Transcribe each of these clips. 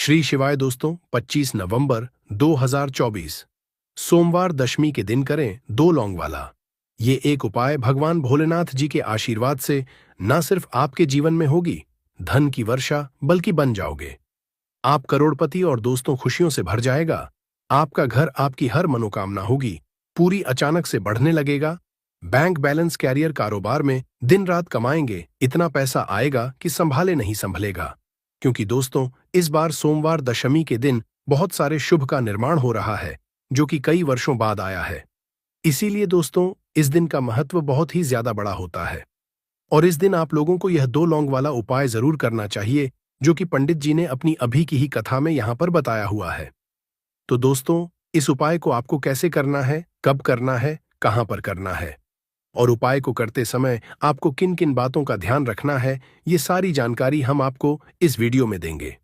श्री शिवाय दोस्तों, 25 नवंबर 2024 सोमवार दशमी के दिन करें दो लौंग वाला। ये एक उपाय भगवान भोलेनाथ जी के आशीर्वाद से न सिर्फ आपके जीवन में होगी धन की वर्षा, बल्कि बन जाओगे आप करोड़पति और दोस्तों खुशियों से भर जाएगा। आपका घर, आपकी हर मनोकामना होगी पूरी, अचानक से बढ़ने लगेगा। बैंक बैलेंस, कैरियर, कारोबार में दिन रात कमाएंगे, इतना पैसा आएगा कि संभाले नहीं संभलेगा। क्योंकि दोस्तों, इस बार सोमवार दशमी के दिन बहुत सारे शुभ का निर्माण हो रहा है, जो कि कई वर्षों बाद आया है। इसीलिए दोस्तों, इस दिन का महत्व बहुत ही ज्यादा बड़ा होता है और इस दिन आप लोगों को यह दो लौंग वाला उपाय जरूर करना चाहिए, जो कि पंडित जी ने अपनी अभी की ही कथा में यहां पर बताया हुआ है। तो दोस्तों, इस उपाय को आपको कैसे करना है, कब करना है, कहां पर करना है और उपाय को करते समय आपको किन किन बातों का ध्यान रखना है, ये सारी जानकारी हम आपको इस वीडियो में देंगे।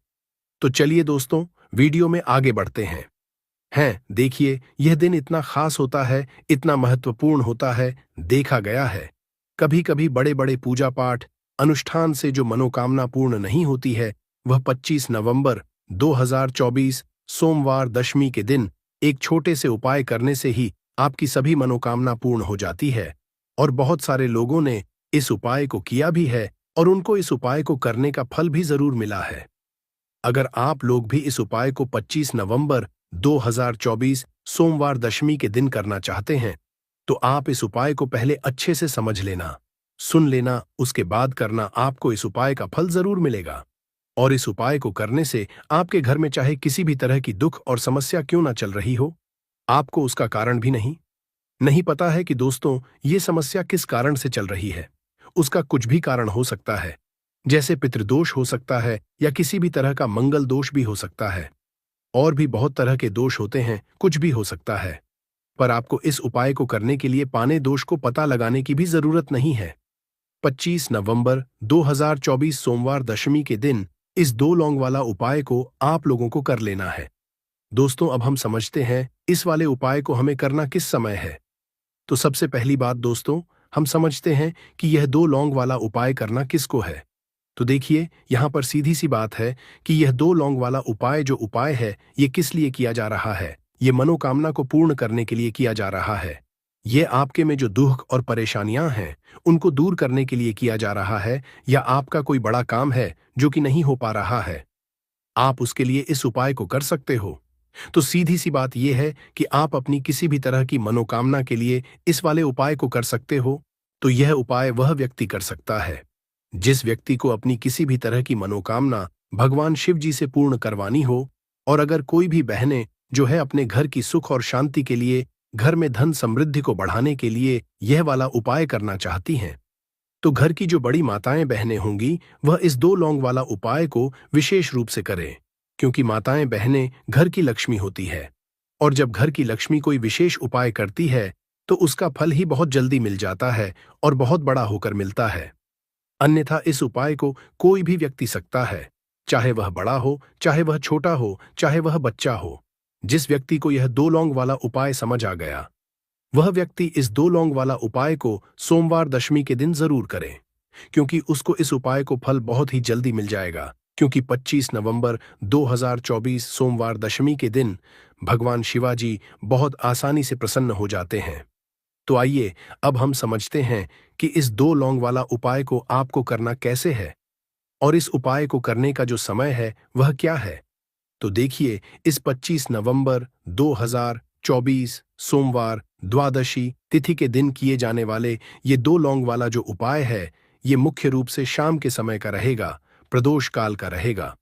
तो चलिए दोस्तों, वीडियो में आगे बढ़ते हैं। देखिए, यह दिन इतना खास होता है, इतना महत्वपूर्ण होता है। देखा गया है कभी कभी बड़े बड़े पूजा पाठ अनुष्ठान से जो मनोकामना पूर्ण नहीं होती है, वह 25 नवंबर 2024 सोमवार दशमी के दिन एक छोटे से उपाय करने से ही आपकी सभी मनोकामना पूर्ण हो जाती है। और बहुत सारे लोगों ने इस उपाय को किया भी है और उनको इस उपाय को करने का फल भी जरूर मिला है। अगर आप लोग भी इस उपाय को 25 नवंबर 2024 सोमवार दशमी के दिन करना चाहते हैं, तो आप इस उपाय को पहले अच्छे से समझ लेना, सुन लेना, उसके बाद करना। आपको इस उपाय का फल जरूर मिलेगा और इस उपाय को करने से आपके घर में चाहे किसी भी तरह की दुख और समस्या क्यों ना चल रही हो, आपको उसका कारण भी नहीं पता है कि दोस्तों, ये समस्या किस कारण से चल रही है। उसका कुछ भी कारण हो सकता है, जैसे पितृदोष हो सकता है या किसी भी तरह का मंगल दोष भी हो सकता है। और भी बहुत तरह के दोष होते हैं, कुछ भी हो सकता है। पर आपको इस उपाय को करने के लिए पाने दोष को पता लगाने की भी जरूरत नहीं है। 25 नवंबर 2024 सोमवार दशमी के दिन इस दो लौंग वाला उपाय को आप लोगों को कर लेना है। दोस्तों, अब हम समझते हैं इस वाले उपाय को हमें करना किस समय है। तो सबसे पहली बात दोस्तों, हम समझते हैं कि यह दो लौंग वाला उपाय करना किसको है। तो देखिए, यहां पर सीधी सी बात है कि यह दो लौंग वाला उपाय जो उपाय है, ये किस लिए किया जा रहा है। ये मनोकामना को पूर्ण करने के लिए किया जा रहा है। ये आपके में जो दुख और परेशानियां हैं, उनको दूर करने के लिए किया जा रहा है, या आपका कोई बड़ा काम है जो कि नहीं हो पा रहा है, आप उसके लिए इस उपाय को कर सकते हो। तो सीधी सी बात यह है कि आप अपनी किसी भी तरह की मनोकामना के लिए इस वाले उपाय को कर सकते हो। तो यह उपाय वह व्यक्ति कर सकता है जिस व्यक्ति को अपनी किसी भी तरह की मनोकामना भगवान शिव जी से पूर्ण करवानी हो। और अगर कोई भी बहनें जो है अपने घर की सुख और शांति के लिए, घर में धन समृद्धि को बढ़ाने के लिए यह वाला उपाय करना चाहती हैं, तो घर की जो बड़ी माताएं बहनें होंगी, वह इस दो लौंग वाला उपाय को विशेष रूप से करें। क्योंकि माताएं बहनें घर की लक्ष्मी होती है और जब घर की लक्ष्मी कोई विशेष उपाय करती है, तो उसका फल ही बहुत जल्दी मिल जाता है और बहुत बड़ा होकर मिलता है। अन्यथा इस उपाय को कोई भी व्यक्ति सकता है, चाहे वह बड़ा हो, चाहे वह छोटा हो, चाहे वह बच्चा हो। जिस व्यक्ति को यह दो लौंग वाला उपाय समझ आ गया, वह व्यक्ति इस दो लौंग वाला उपाय को सोमवार दशमी के दिन जरूर करे, क्योंकि उसको इस उपाय को फल बहुत ही जल्दी मिल जाएगा। क्योंकि 25 नवंबर 2024 सोमवार दशमी के दिन भगवान शिवाजी बहुत आसानी से प्रसन्न हो जाते हैं। तो आइए अब हम समझते हैं कि इस दो लौंग वाला उपाय को आपको करना कैसे है और इस उपाय को करने का जो समय है वह क्या है। तो देखिए, इस 25 नवंबर 2024 सोमवार द्वादशी तिथि के दिन किए जाने वाले ये दो लौंग वाला जो उपाय है, ये मुख्य रूप से शाम के समय का रहेगा, प्रदोष काल का रहेगा।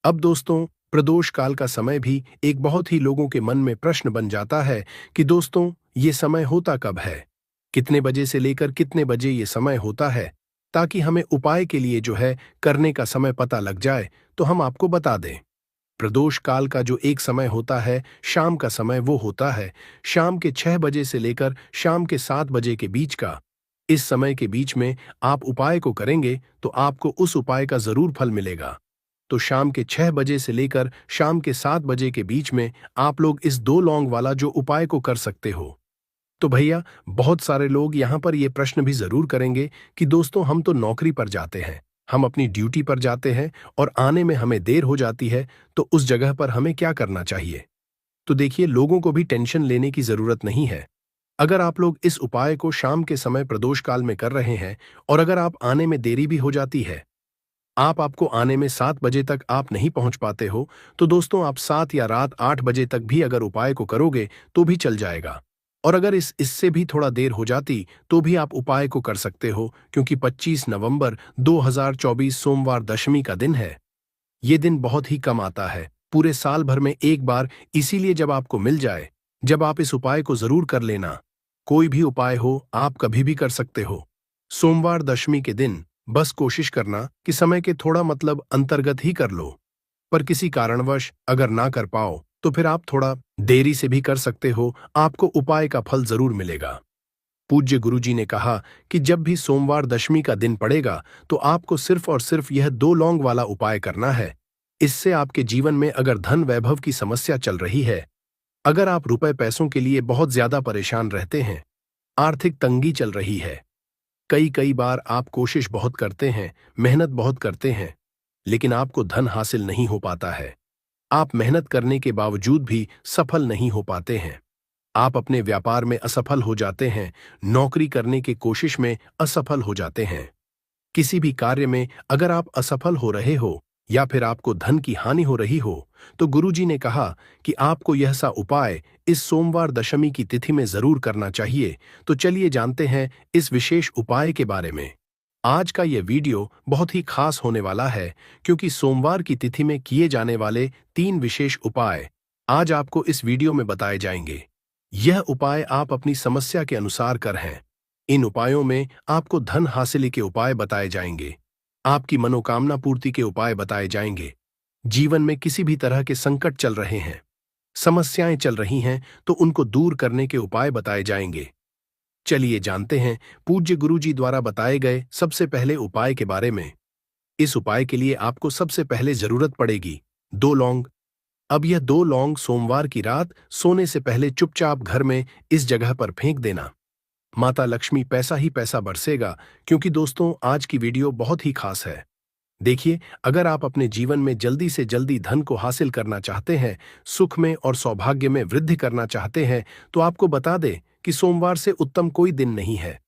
अब दोस्तों, प्रदोष काल का समय भी एक बहुत ही लोगों के मन में प्रश्न बन जाता है कि दोस्तों, ये समय होता कब है, कितने बजे से लेकर कितने बजे ये समय होता है, ताकि हमें उपाय के लिए जो है करने का समय पता लग जाए तो हम आपको बता दें। प्रदोष काल का जो एक समय होता है, शाम का समय, वो होता है शाम के 6 बजे से लेकर शाम के 7 बजे के बीच का। इस समय के बीच में आप उपाय को करेंगे तो आपको उस उपाय का जरूर फल मिलेगा। तो शाम के 6 बजे से लेकर शाम के 7 बजे के बीच में आप लोग इस दो लौंग वाला जो उपाय को कर सकते हो। तो भैया, बहुत सारे लोग यहाँ पर ये प्रश्न भी जरूर करेंगे कि दोस्तों, हम तो नौकरी पर जाते हैं, हम अपनी ड्यूटी पर जाते हैं और आने में हमें देर हो जाती है, तो उस जगह पर हमें क्या करना चाहिए? तो देखिए, लोगों को भी टेंशन लेने की जरूरत नहीं है। अगर आप लोग इस उपाय को शाम के समय प्रदोष काल में कर रहे हैं और अगर आप आने में देरी भी हो जाती है, आपको आने में 7 बजे तक आप नहीं पहुंच पाते हो, तो दोस्तों आप 7 या रात 8 बजे तक भी अगर उपाय को करोगे तो भी चल जाएगा। और अगर इससे भी थोड़ा देर हो जाती तो भी आप उपाय को कर सकते हो, क्योंकि 25 नवंबर 2024 सोमवार दशमी का दिन है। ये दिन बहुत ही कम आता है, पूरे साल भर में एक बार, इसीलिए जब आपको मिल जाए, जब आप इस उपाय को जरूर कर लेना। कोई भी उपाय हो, आप कभी भी कर सकते हो। सोमवार दशमी के दिन बस कोशिश करना कि समय के थोड़ा अंतर्गत ही कर लो। पर किसी कारणवश अगर ना कर पाओ तो फिर आप थोड़ा देरी से भी कर सकते हो, आपको उपाय का फल जरूर मिलेगा। पूज्य गुरुजी ने कहा कि जब भी सोमवार दशमी का दिन पड़ेगा तो आपको सिर्फ और सिर्फ यह 2 लौंग वाला उपाय करना है। इससे आपके जीवन में अगर धन वैभव की समस्या चल रही है, अगर आप रुपए पैसों के लिए बहुत ज्यादा परेशान रहते हैं, आर्थिक तंगी चल रही है, कई कई बार आप कोशिश बहुत करते हैं, मेहनत बहुत करते हैं, लेकिन आपको धन हासिल नहीं हो पाता है। आप मेहनत करने के बावजूद भी सफल नहीं हो पाते हैं। आप अपने व्यापार में असफल हो जाते हैं, नौकरी करने की कोशिश में असफल हो जाते हैं। किसी भी कार्य में अगर आप असफल हो रहे हो या फिर आपको धन की हानि हो रही हो, तो गुरुजी ने कहा कि आपको यह सा उपाय इस सोमवार दशमी की तिथि में जरूर करना चाहिए। तो चलिए जानते हैं इस विशेष उपाय के बारे में। आज का यह वीडियो बहुत ही खास होने वाला है, क्योंकि सोमवार की तिथि में किए जाने वाले 3 विशेष उपाय आज आपको इस वीडियो में बताए जाएंगे। यह उपाय आप अपनी समस्या के अनुसार कर हैं। इन उपायों में आपको धन हासिल के उपाय बताए जाएंगे, आपकी मनोकामना पूर्ति के उपाय बताए जाएंगे। जीवन में किसी भी तरह के संकट चल रहे हैं, समस्याएं चल रही हैं, तो उनको दूर करने के उपाय बताए जाएंगे। चलिए जानते हैं पूज्य गुरुजी द्वारा बताए गए सबसे पहले उपाय के बारे में। इस उपाय के लिए आपको सबसे पहले जरूरत पड़ेगी 2 लौंग। अब यह 2 लौंग सोमवार की रात सोने से पहले चुपचाप घर में इस जगह पर फेंक देना। माता लक्ष्मी पैसा ही पैसा बरसेगा, क्योंकि दोस्तों आज की वीडियो बहुत ही खास है। देखिए, अगर आप अपने जीवन में जल्दी से जल्दी धन को हासिल करना चाहते हैं, सुख में और सौभाग्य में वृद्धि करना चाहते हैं, तो आपको बता दें कि सोमवार से उत्तम कोई दिन नहीं है।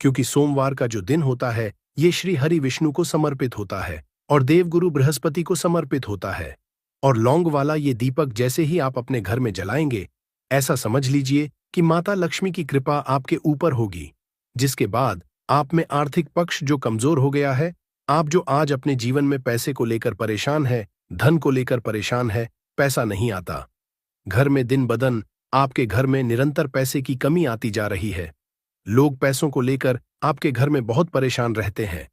क्योंकि सोमवार का जो दिन होता है, ये श्री हरि विष्णु को समर्पित होता है और देवगुरु बृहस्पति को समर्पित होता है। और लौंग वाला ये दीपक जैसे ही आप अपने घर में जलाएंगे, ऐसा समझ लीजिए कि माता लक्ष्मी की कृपा आपके ऊपर होगी, जिसके बाद आप में आर्थिक पक्ष जो कमजोर हो गया है, आप जो आज अपने जीवन में पैसे को लेकर परेशान है, धन को लेकर परेशान है, पैसा नहीं आता, घर में दिन बदन आपके घर में निरंतर पैसे की कमी आती जा रही है, लोग पैसों को लेकर आपके घर में बहुत परेशान रहते हैं,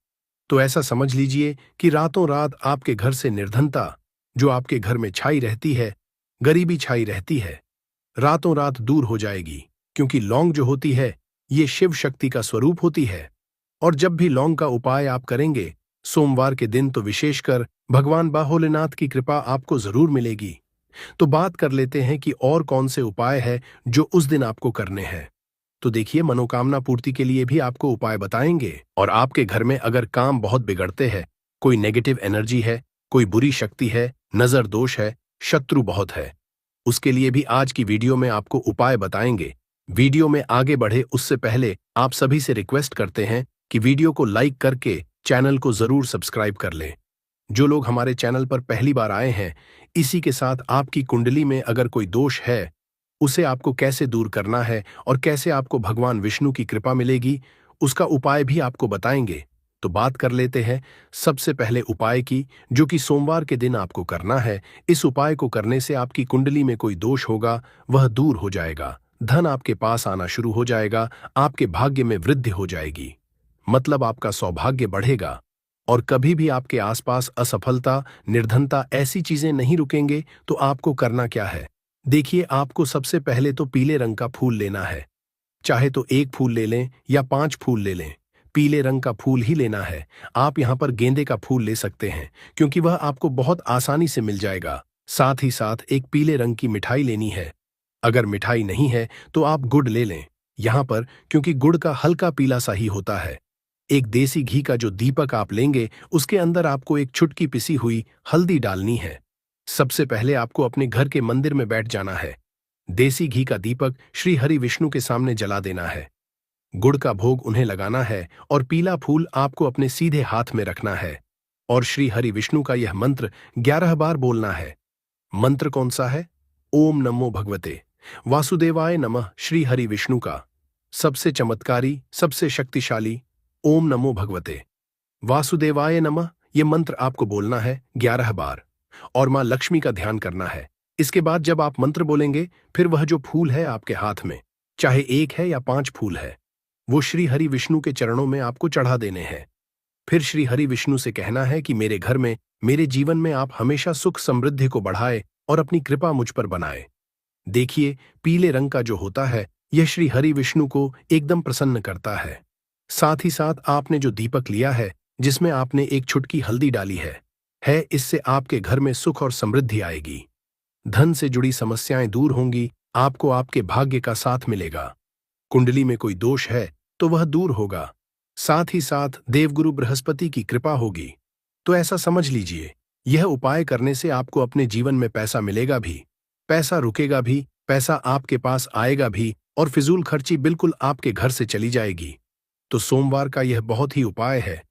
तो ऐसा समझ लीजिए कि रातों रात आपके घर से निर्धनता जो आपके घर में छाई रहती है, गरीबी छाई रहती है, रातों रात दूर हो जाएगी। क्योंकि लौंग जो होती है, ये शिव शक्ति का स्वरूप होती है। और जब भी लौंग का उपाय आप करेंगे सोमवार के दिन, तो विशेषकर भगवान भोलेनाथ की कृपा आपको जरूर मिलेगी। तो बात कर लेते हैं कि और कौन से उपाय है जो उस दिन आपको करने हैं। तो देखिए, मनोकामना पूर्ति के लिए भी आपको उपाय बताएंगे। और आपके घर में अगर काम बहुत बिगड़ते हैं, कोई नेगेटिव एनर्जी है, कोई बुरी शक्ति है, नजर दोष है, शत्रु बहुत है, उसके लिए भी आज की वीडियो में आपको उपाय बताएंगे। वीडियो में आगे बढ़े उससे पहले आप सभी से रिक्वेस्ट करते हैं कि वीडियो को लाइक करके चैनल को जरूर सब्सक्राइब कर लें। जो लोग हमारे चैनल पर पहली बार आए हैं, इसी के साथ आपकी कुंडली में अगर कोई दोष है, उसे आपको कैसे दूर करना है और कैसे आपको भगवान विष्णु की कृपा मिलेगी, उसका उपाय भी आपको बताएंगे। तो बात कर लेते हैं सबसे पहले उपाय की, जो कि सोमवार के दिन आपको करना है। इस उपाय को करने से आपकी कुंडली में कोई दोष होगा, वह दूर हो जाएगा, धन आपके पास आना शुरू हो जाएगा, आपके भाग्य में वृद्धि हो जाएगी, मतलब आपका सौभाग्य बढ़ेगा। और कभी भी आपके आसपास असफलता, निर्धनता, ऐसी चीजें नहीं रुकेंगे। तो आपको करना क्या है? देखिए, आपको सबसे पहले तो पीले रंग का फूल लेना है। चाहे तो 1 फूल ले लें या 5 फूल ले लें, पीले रंग का फूल ही लेना है। आप यहाँ पर गेंदे का फूल ले सकते हैं, क्योंकि वह आपको बहुत आसानी से मिल जाएगा। साथ ही साथ एक पीले रंग की मिठाई लेनी है। अगर मिठाई नहीं है तो आप गुड़ ले लें यहाँ पर, क्योंकि गुड़ का हल्का पीला सा ही होता है। एक देसी घी का जो दीपक आप लेंगे उसके अंदर आपको एक चुटकी पिसी हुई हल्दी डालनी है। सबसे पहले आपको अपने घर के मंदिर में बैठ जाना है। देसी घी का दीपक श्री हरि विष्णु के सामने जला देना है। गुड़ का भोग उन्हें लगाना है और पीला फूल आपको अपने सीधे हाथ में रखना है और श्री हरि विष्णु का यह मंत्र 11 बार बोलना है। मंत्र कौन सा है? ओम नमो भगवते वासुदेवाय नमः। श्री हरि विष्णु का सबसे चमत्कारी, सबसे शक्तिशाली ओम नमो भगवते वासुदेवाय नमः ये मंत्र आपको बोलना है 11 बार और मां लक्ष्मी का ध्यान करना है। इसके बाद जब आप मंत्र बोलेंगे फिर वह जो फूल है आपके हाथ में, चाहे 1 है या 5 फूल है, वो श्री हरि विष्णु के चरणों में आपको चढ़ा देने हैं। फिर श्री हरि विष्णु से कहना है कि मेरे घर में, मेरे जीवन में आप हमेशा सुख समृद्धि को बढ़ाए और अपनी कृपा मुझ पर बनाए। देखिए, पीले रंग का जो होता है यह श्री हरि विष्णु को एकदम प्रसन्न करता है। साथ ही साथ आपने जो दीपक लिया है जिसमें आपने एक चुटकी हल्दी डाली है इससे आपके घर में सुख और समृद्धि आएगी। धन से जुड़ी समस्याएं दूर होंगी, आपको आपके भाग्य का साथ मिलेगा। कुंडली में कोई दोष है तो वह दूर होगा। साथ ही साथ देवगुरु बृहस्पति की कृपा होगी। तो ऐसा समझ लीजिए, यह उपाय करने से आपको अपने जीवन में पैसा मिलेगा भी, पैसा रुकेगा भी, पैसा आपके पास आएगा भी और फिजूल खर्ची बिल्कुल आपके घर से चली जाएगी। तो सोमवार का यह बहुत ही उपाय है।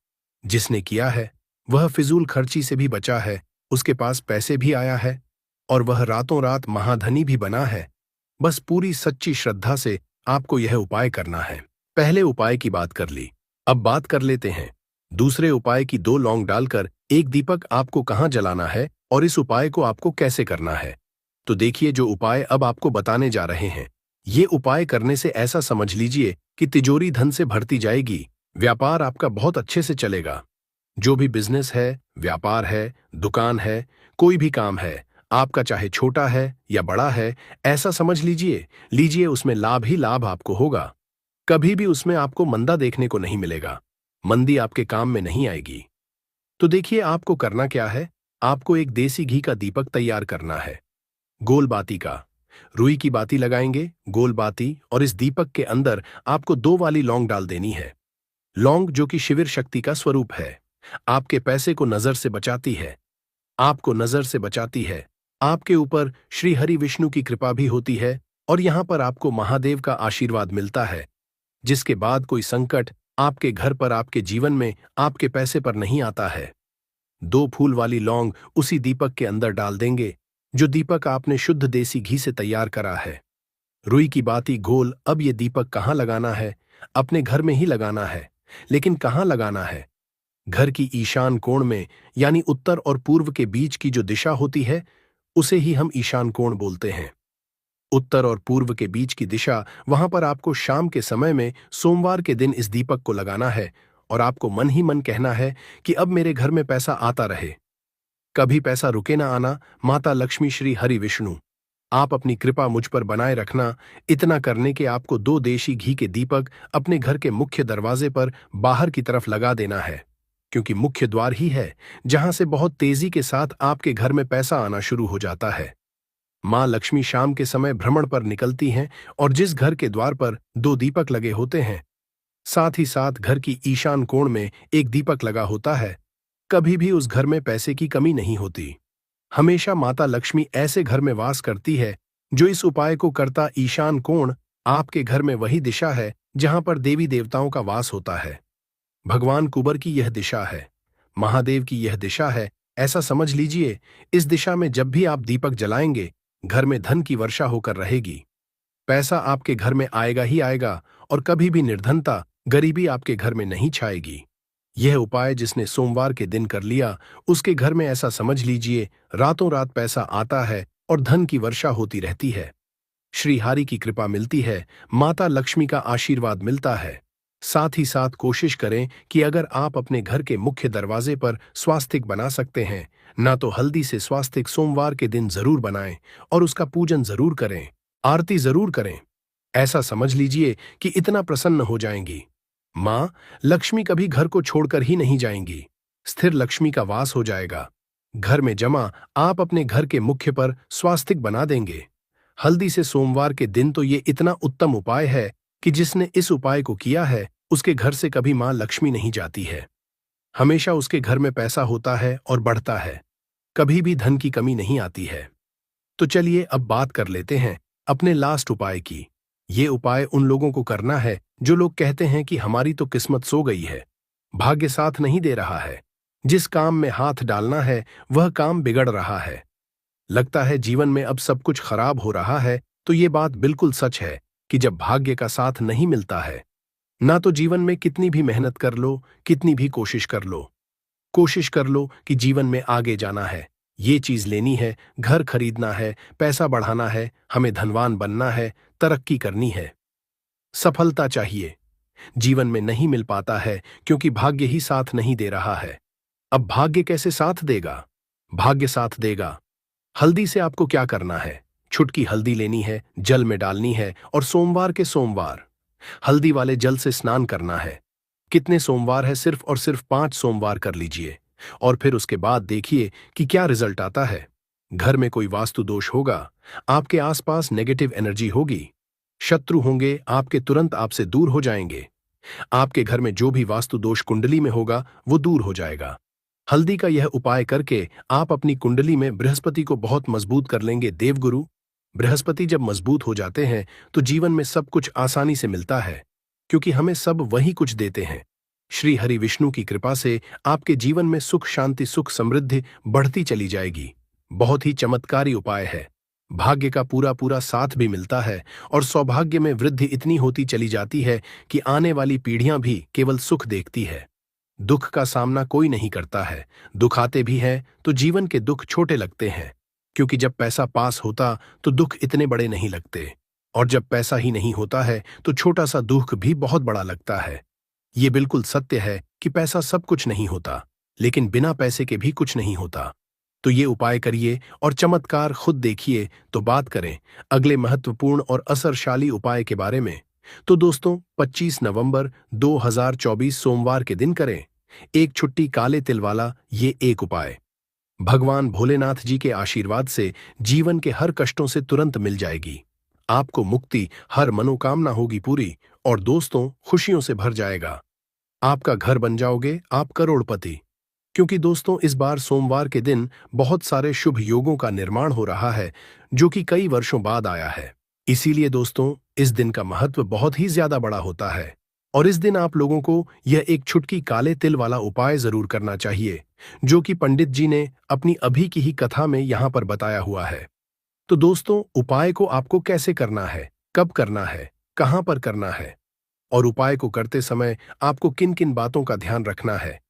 जिसने किया है वह फिजूल खर्ची से भी बचा है, उसके पास पैसे भी आया है और वह रातों रात महाधनी भी बना है। बस पूरी सच्ची श्रद्धा से आपको यह उपाय करना है। पहले उपाय की बात कर ली, अब बात कर लेते हैं दूसरे उपाय की। 2 लौंग डालकर एक दीपक आपको कहाँ जलाना है और इस उपाय को आपको कैसे करना है। तो देखिए, जो उपाय अब आपको बताने जा रहे हैं, ये उपाय करने से ऐसा समझ लीजिए कि तिजोरी धन से भरती जाएगी, व्यापार आपका बहुत अच्छे से चलेगा। जो भी बिजनेस है, व्यापार है, दुकान है, कोई भी काम है आपका, चाहे छोटा है या बड़ा है, ऐसा समझ लीजिए उसमें लाभ ही लाभ आपको होगा। कभी भी उसमें आपको मंदा देखने को नहीं मिलेगा, मंदी आपके काम में नहीं आएगी। तो देखिए, आपको करना क्या है, आपको एक देसी घी का दीपक तैयार करना है, गोल बाती का। रुई की बाती लगाएंगे, गोल बाती, और इस दीपक के अंदर आपको 2 वाली लौंग डाल देनी है। लौंग जो कि शिविर शक्ति का स्वरूप है, आपके पैसे को नजर से बचाती है, आपको नजर से बचाती है। आपके ऊपर श्री हरि विष्णु की कृपा भी होती है और यहां पर आपको महादेव का आशीर्वाद मिलता है, जिसके बाद कोई संकट आपके घर पर, आपके जीवन में, आपके पैसे पर नहीं आता है। 2 फूल वाली लौंग उसी दीपक के अंदर डाल देंगे, जो दीपक आपने शुद्ध देसी घी से तैयार करा है। रुई की बाती गोल। अब ये दीपक कहाँ लगाना है? अपने घर में ही लगाना है, लेकिन कहाँ लगाना है? घर की ईशान कोण में, यानी उत्तर और पूर्व के बीच की जो दिशा होती है उसे ही हम ईशान कोण बोलते हैं। उत्तर और पूर्व के बीच की दिशा, वहां पर आपको शाम के समय में सोमवार के दिन इस दीपक को लगाना है और आपको मन ही मन कहना है कि अब मेरे घर में पैसा आता रहे, कभी पैसा रुके ना आना। माता लक्ष्मी, श्री हरि विष्णु, आप अपनी कृपा मुझ पर बनाए रखना। इतना करने के आपको 2 देशी घी के दीपक अपने घर के मुख्य दरवाजे पर बाहर की तरफ लगा देना है, क्योंकि मुख्य द्वार ही है जहां से बहुत तेजी के साथ आपके घर में पैसा आना शुरू हो जाता है। मां लक्ष्मी शाम के समय भ्रमण पर निकलती हैं और जिस घर के द्वार पर 2 दीपक लगे होते हैं, साथ ही साथ घर की ईशान कोण में एक दीपक लगा होता है, कभी भी उस घर में पैसे की कमी नहीं होती। हमेशा माता लक्ष्मी ऐसे घर में वास करती है जो इस उपाय को करता। ईशान कोण आपके घर में वही दिशा है जहां पर देवी देवताओं का वास होता है। भगवान कुबर की यह दिशा है, महादेव की यह दिशा है, ऐसा समझ लीजिए। इस दिशा में जब भी आप दीपक जलाएंगे, घर में धन की वर्षा होकर रहेगी। पैसा आपके घर में आएगा ही आएगा और कभी भी निर्धनता, गरीबी आपके घर में नहीं छाएगी। यह उपाय जिसने सोमवार के दिन कर लिया, उसके घर में ऐसा समझ लीजिए रातों रात पैसा आता है और धन की वर्षा होती रहती है। श्री हरि की कृपा मिलती है, माता लक्ष्मी का आशीर्वाद मिलता है। साथ ही साथ कोशिश करें कि अगर आप अपने घर के मुख्य दरवाजे पर स्वास्तिक बना सकते हैं, ना तो हल्दी से स्वास्तिक सोमवार के दिन जरूर बनाएं और उसका पूजन जरूर करें, आरती जरूर करें। ऐसा समझ लीजिए कि इतना प्रसन्न हो जाएंगी। मां लक्ष्मी कभी घर को छोड़कर ही नहीं जाएंगी, स्थिर लक्ष्मी का वास हो जाएगा। घर में जमा आप अपने घर के मुख्य पर स्वास्तिक बना देंगे हल्दी से सोमवार के दिन। तो ये इतना उत्तम उपाय है कि जिसने इस उपाय को किया है उसके घर से कभी मां लक्ष्मी नहीं जाती है। हमेशा उसके घर में पैसा होता है और बढ़ता है। कभी भी धन की कमी नहीं आती है। तो चलिए अब बात कर लेते हैं अपने लास्ट उपाय की। ये उपाय उन लोगों को करना है जो लोग कहते हैं कि हमारी तो किस्मत सो गई है, भाग्य साथ नहीं दे रहा है, जिस काम में हाथ डालना है वह काम बिगड़ रहा है, लगता है जीवन में अब सब कुछ खराब हो रहा है। तो ये बात बिल्कुल सच है कि जब भाग्य का साथ नहीं मिलता है, ना तो जीवन में कितनी भी मेहनत कर लो, कितनी भी कोशिश कर लो कि जीवन में आगे जाना है, ये चीज लेनी है, घर खरीदना है, पैसा बढ़ाना है, हमें धनवान बनना है, तरक्की करनी है, सफलता चाहिए, जीवन में नहीं मिल पाता है क्योंकि भाग्य ही साथ नहीं दे रहा है। अब भाग्य कैसे साथ देगा? भाग्य साथ देगा। हल्दी से आपको क्या करना है? छुटकी हल्दी लेनी है, जल में डालनी है और सोमवार के सोमवार हल्दी वाले जल से स्नान करना है। कितने सोमवार है? सिर्फ और सिर्फ 5 सोमवार कर लीजिए और फिर उसके बाद देखिए कि क्या रिजल्ट आता है। घर में कोई वास्तु दोष होगा, आपके आसपास नेगेटिव एनर्जी होगी, शत्रु होंगे, आपके तुरंत आपसे दूर हो जाएंगे। आपके घर में जो भी वास्तु दोष कुंडली में होगा वो दूर हो जाएगा। हल्दी का यह उपाय करके आप अपनी कुंडली में बृहस्पति को बहुत मजबूत कर लेंगे। देवगुरु बृहस्पति जब मजबूत हो जाते हैं तो जीवन में सब कुछ आसानी से मिलता है, क्योंकि हमें सब वही कुछ देते हैं। श्री हरि विष्णु की कृपा से आपके जीवन में सुख शांति सुख समृद्धि बढ़ती चली जाएगी। बहुत ही चमत्कारी उपाय है। भाग्य का पूरा पूरा साथ भी मिलता है और सौभाग्य में वृद्धि इतनी होती चली जाती है कि आने वाली पीढ़ियां भी केवल सुख देखती है। दुख का सामना कोई नहीं करता है। दुख आते भी हैं तो जीवन के दुख छोटे लगते हैं, क्योंकि जब पैसा पास होता तो दुख इतने बड़े नहीं लगते, और जब पैसा ही नहीं होता है तो छोटा सा दुख भी बहुत बड़ा लगता है। ये बिल्कुल सत्य है कि पैसा सब कुछ नहीं होता, लेकिन बिना पैसे के भी कुछ नहीं होता। तो ये उपाय करिए और चमत्कार खुद देखिए। तो बात करें अगले महत्वपूर्ण और असरशाली उपाय के बारे में, तो दोस्तों 25 नवंबर 2024 सोमवार के दिन करें एक छुट्टी काले तिल वाला ये एक उपाय। भगवान भोलेनाथ जी के आशीर्वाद से जीवन के हर कष्टों से तुरंत मिल जाएगी। आपको मुक्ति, हर मनोकामना होगी पूरी और दोस्तों खुशियों से भर जाएगा। आपका घर बन जाओगे आप करोड़पति, क्योंकि दोस्तों इस बार सोमवार के दिन बहुत सारे शुभ योगों का निर्माण हो रहा है जो कि कई वर्षों बाद आया है। इसीलिए दोस्तों इस दिन का महत्व बहुत ही ज्यादा बड़ा होता है और इस दिन आप लोगों को यह एक छुटकी काले तिल वाला उपाय जरूर करना चाहिए, जो कि पंडित जी ने अपनी अभी की ही कथा में यहां पर बताया हुआ है। तो दोस्तों उपाय को आपको कैसे करना है, कब करना है, कहां पर करना है और उपाय को करते समय आपको किन किन बातों का ध्यान रखना है,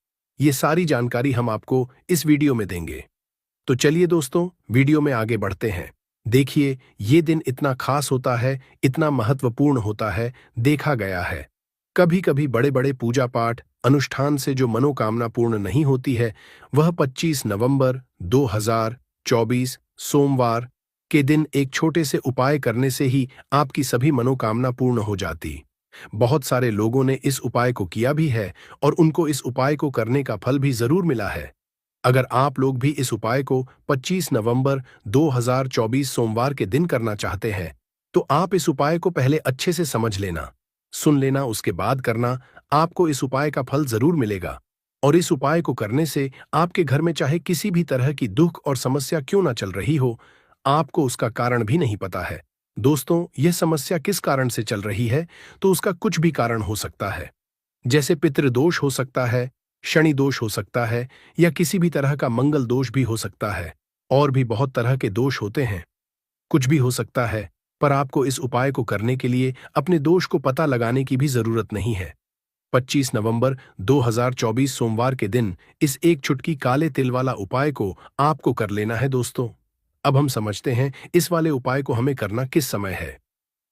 ये सारी जानकारी हम आपको इस वीडियो में देंगे। तो चलिए दोस्तों वीडियो में आगे बढ़ते हैं। देखिए ये दिन इतना खास होता है, इतना महत्वपूर्ण होता है, देखा गया है कभी कभी बड़े बड़े पूजा पाठ अनुष्ठान से जो मनोकामना पूर्ण नहीं होती है, वह 25 नवंबर 2024 सोमवार के दिन एक छोटे से उपाय करने से ही आपकी सभी मनोकामना पूर्ण हो जाती। बहुत सारे लोगों ने इस उपाय को किया भी है और उनको इस उपाय को करने का फल भी जरूर मिला है। अगर आप लोग भी इस उपाय को 25 नवंबर 2024 सोमवार के दिन करना चाहते हैं, तो आप इस उपाय को पहले अच्छे से समझ लेना, सुन लेना, उसके बाद करना। आपको इस उपाय का फल जरूर मिलेगा और इस उपाय को करने से आपके घर में चाहे किसी भी तरह की दुख और समस्या क्यों ना चल रही हो, आपको उसका कारण भी नहीं पता है। दोस्तों यह समस्या किस कारण से चल रही है, तो उसका कुछ भी कारण हो सकता है, जैसे पितृदोष हो सकता है, शनि दोष हो सकता है, या किसी भी तरह का मंगल दोष भी हो सकता है। और भी बहुत तरह के दोष होते हैं, कुछ भी हो सकता है, पर आपको इस उपाय को करने के लिए अपने दोष को पता लगाने की भी जरूरत नहीं है। 25 नवंबर 2024 सोमवार के दिन इस एक चुटकी काले तिल वाला उपाय को आपको कर लेना है। दोस्तों अब हम समझते हैं इस वाले उपाय को हमें करना किस समय है।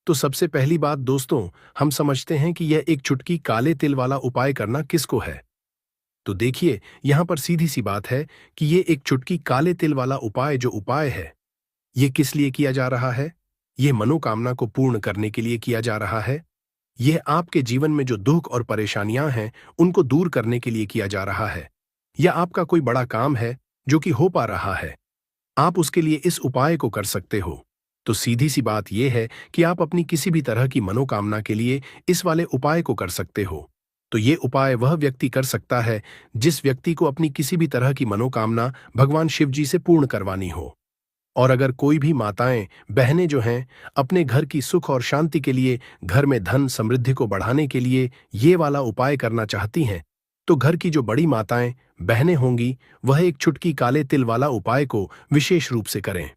तो सबसे पहली बात दोस्तों, हम समझते हैं कि यह एक चुटकी काले तिल वाला उपाय करना किसको है। तो देखिए यहां पर सीधी सी बात है कि ये एक चुटकी काले तिल वाला उपाय जो उपाय है, ये किस लिए किया जा रहा है। ये मनोकामना को पूर्ण करने के लिए किया जा रहा है। यह आपके जीवन में जो दुख और परेशानियां हैं उनको दूर करने के लिए किया जा रहा है, या आपका कोई बड़ा काम है जो कि हो पा रहा है, आप उसके लिए इस उपाय को कर सकते हो। तो सीधी सी बात यह है कि आप अपनी किसी भी तरह की मनोकामना के लिए इस वाले उपाय को कर सकते हो। तो ये उपाय वह व्यक्ति कर सकता है जिस व्यक्ति को अपनी किसी भी तरह की मनोकामना भगवान शिव जी से पूर्ण करवानी हो। और अगर कोई भी माताएं, बहनें जो हैं, अपने घर की सुख और शांति के लिए, घर में धन समृद्धि को बढ़ाने के लिए ये वाला उपाय करना चाहती हैं, तो घर की जो बड़ी माताएं, बहनें होंगी, वह एक चुटकी काले तिल वाला उपाय को विशेष रूप से करें।